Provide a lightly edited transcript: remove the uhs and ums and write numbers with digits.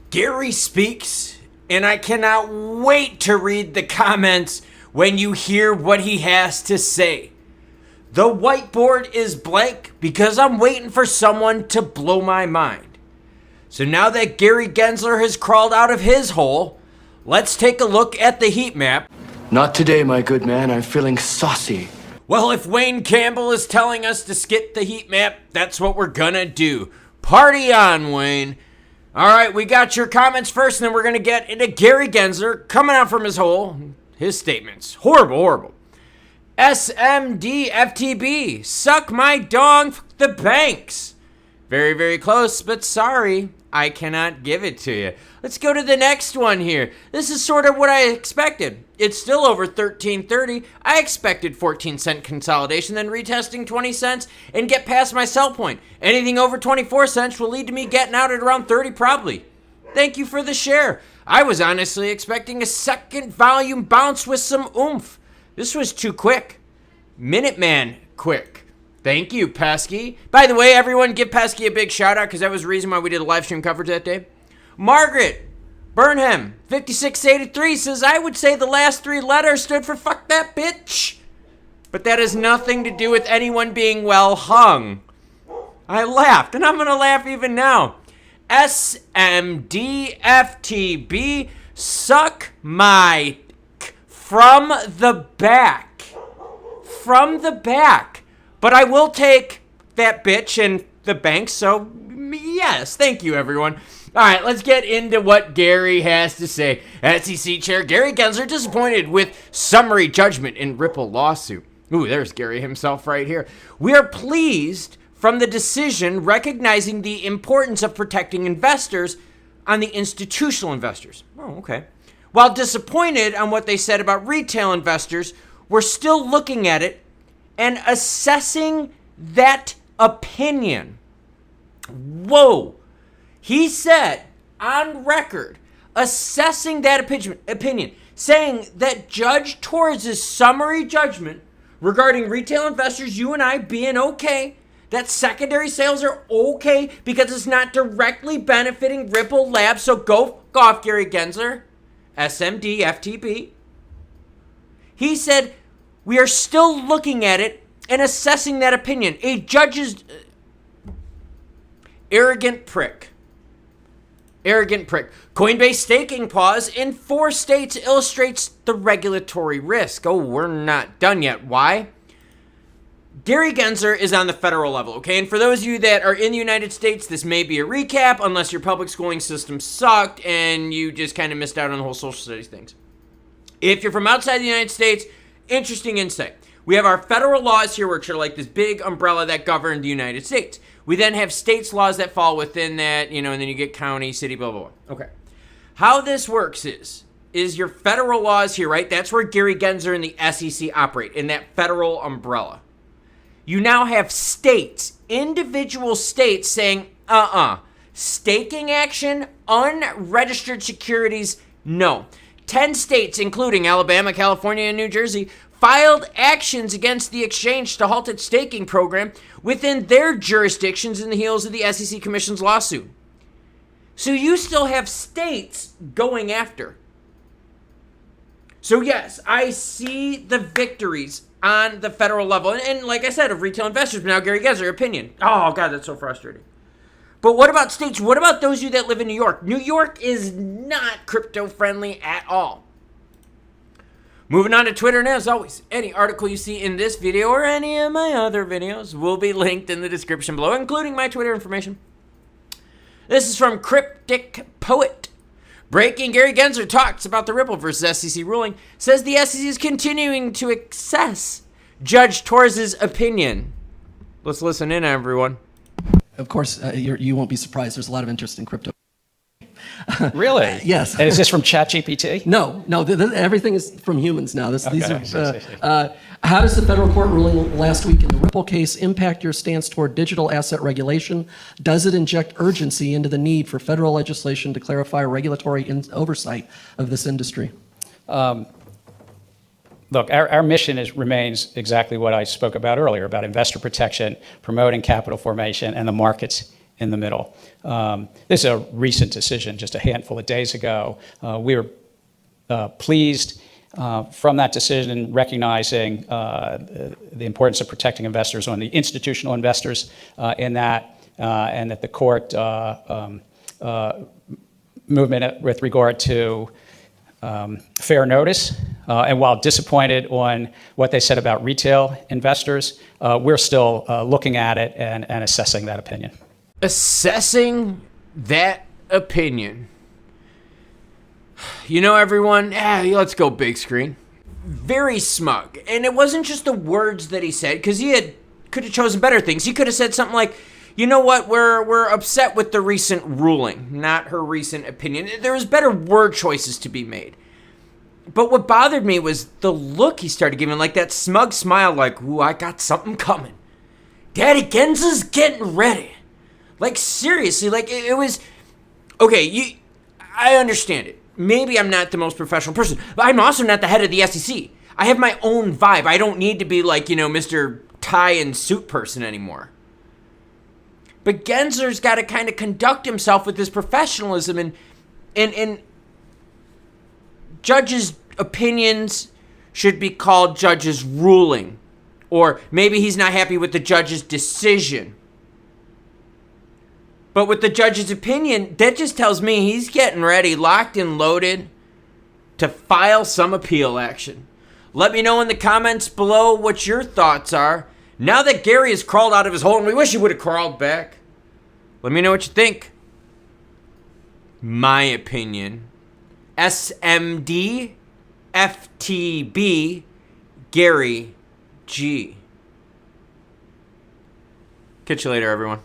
Gary speaks, and I cannot wait to read the comments when you hear what he has to say. The whiteboard is blank because I'm waiting for someone to blow my mind. So now that Gary Gensler has crawled out of his hole, let's take a look at the heat map. Not today, my good man. I'm feeling saucy. Well, if Wayne Campbell is telling us to skip the heat map, that's what we're gonna do. Party on, Wayne. All right, we got your comments first, and then we're going to get into Gary Gensler coming out from his hole. His statements. Horrible, horrible. SMD FTB. Suck my dong, the banks. Very, very close, but sorry, I cannot give it to you. Let's go to the next one here. This is sort of what I expected. It's still over $13.30. I expected 14-cent consolidation, then retesting 20 cents and get past my sell point. Anything over 24 cents will lead to me getting out at around 30 probably. Thank you for the share. I was honestly expecting a second volume bounce with some oomph. This was too quick. Minuteman quick. Thank you, Pesky. By the way, everyone give Pesky a big shout out because that was the reason why we did a live stream coverage that day. Margaret Burnham, 5683, says, I would say the last three letters stood for fuck that bitch. But that has nothing to do with anyone being well hung. I laughed, and I'm going to laugh even now. SMDFTB, suck my from the back. From the back. But I will take that bitch and the bank, so yes, thank you, everyone. All right, let's get into what Gary has to say. SEC Chair Gary Gensler disappointed with summary judgment in Ripple lawsuit. Ooh, there's Gary himself right here. We are pleased from the decision recognizing the importance of protecting investors on the institutional investors. Oh, okay. While disappointed on what they said about retail investors, we're still looking at it and assessing that opinion. Whoa. He said on record, assessing that opinion, saying that Judge Torres' summary judgment regarding retail investors, you and I being okay, that secondary sales are okay because it's not directly benefiting Ripple Labs. So go off, Gary Gensler, SMD, FTB. He said, we are still looking at it and assessing that opinion. A judge's arrogant prick. Arrogant prick. Coinbase staking pause in 4 states illustrates the regulatory risk. Oh, we're not done yet. Why? Gary Gensler is on the federal level, okay? And for those of you that are in the United States, this may be a recap unless your public schooling system sucked and you just kind of missed out on the whole social studies things. If you're from outside the United States, interesting insight. We have our federal laws here, which are like this big umbrella that govern the United States. We then have states' laws that fall within that, and then you get county, city, blah, blah, blah. Okay. How this works is your federal laws here, right? That's where Gary Gensler and the SEC operate, in that federal umbrella. You now have states, individual states saying, staking action, unregistered securities, no. 10 states, including Alabama, California, and New Jersey, filed actions against the exchange to halt its staking program within their jurisdictions in the heels of the SEC Commission's lawsuit. So you still have states going after. So yes, I see the victories on the federal level. And like I said, of retail investors, but now Gary Gensler, opinion. Oh, God, that's so frustrating. But what about states? What about those of you that live in New York? New York is not crypto-friendly at all. Moving on to Twitter, and as always, any article you see in this video or any of my other videos will be linked in the description below, including my Twitter information. This is from Cryptic Poet. Breaking, Gary Gensler talks about the Ripple versus SEC ruling, says the SEC is continuing to assess Judge Torres' opinion. Let's listen in, everyone. Of course, you won't be surprised. There's a lot of interest in crypto. Really? Yes. And is this from ChatGPT? No. Everything is from humans now. Okay. These are. How does the federal court ruling last week in the Ripple case impact your stance toward digital asset regulation? Does it inject urgency into the need for federal legislation to clarify regulatory oversight of this industry? Look, our mission remains exactly what I spoke about earlier, about investor protection, promoting capital formation, and the markets in the middle. This is a recent decision, just a handful of days ago. We were pleased from that decision, recognizing the importance of protecting investors on the institutional investors in that, and that the court movement with regard to fair notice. And while disappointed on what they said about retail investors, we're still looking at it and assessing that opinion. Assessing that opinion. You know, everyone, let's go big screen. Very smug. And it wasn't just the words that he said, because he could have chosen better things. He could have said something like, you know what, we're upset with the recent ruling, not her recent opinion. There was better word choices to be made. But what bothered me was the look he started giving, like that smug smile, like, ooh, I got something coming. Daddy Gensler's getting ready. Like, seriously, like, it was, okay, I understand it. Maybe I'm not the most professional person, but I'm also not the head of the SEC. I have my own vibe. I don't need to be like, Mr. Tie and suit person anymore. But Gensler's got to kind of conduct himself with his professionalism, and judges' opinions should be called judges' ruling. Or maybe he's not happy with the judge's decision. But with the judge's opinion, that just tells me he's getting ready, locked and loaded, to file some appeal action. Let me know in the comments below what your thoughts are. Now that Gary has crawled out of his hole, and we wish he would have crawled back, let me know what you think. My opinion. SMD, FTB, Gary G. Catch you later, everyone.